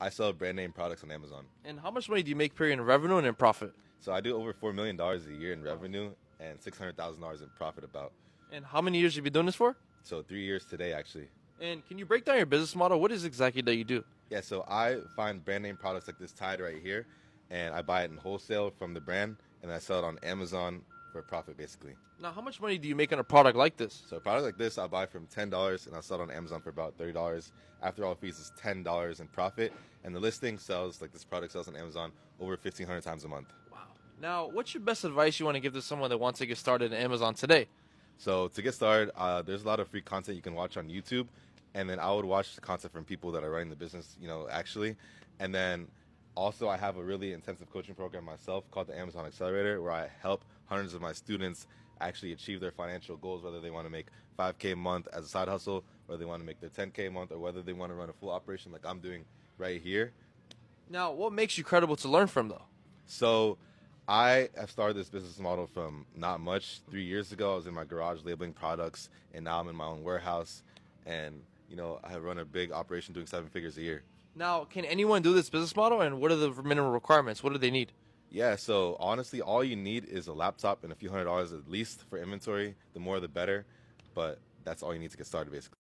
I sell brand name products on Amazon. And how much money do you make per year in revenue and in profit? So I do over $4 million a year in revenue and $600,000 in profit about. And how many years have you been doing this for? So 3 years today, actually. And can you break down your business model? What is exactly that you do? Yeah, so I find brand name products like this Tide right here, and I buy it in wholesale from the brand, and I sell it on Amazon for a profit, basically. Now, how much money do you make on a product like this? So a product like this, I'll buy from $10, and I'll sell it on Amazon for about $30. After all fees, is $10 in profit, and the listing sells, like this product sells on Amazon, over 1,500 times a month. Wow. Now, what's your best advice you want to give to someone that wants to get started in Amazon today? So to get started, there's a lot of free content you can watch on YouTube, and then I would watch the content from people that are running the business, actually. And then also I have a really intensive coaching program myself called the Amazon Accelerator, where I help hundreds of my students actually achieve their financial goals, whether they want to make 5K a month as a side hustle, or they want to make their 10K a month, or whether they want to run a full operation like I'm doing right here. Now, what makes you credible to learn from, though? So I have started this business model from not much. 3 years ago, I was in my garage labeling products, and now I'm in my own warehouse. And, I run a big operation doing 7 figures a year. Now, can anyone do this business model, and what are the minimum requirements? What do they need? Yeah, so honestly, all you need is a laptop and a few $100s at least for inventory. The more, the better. But that's all you need to get started, basically.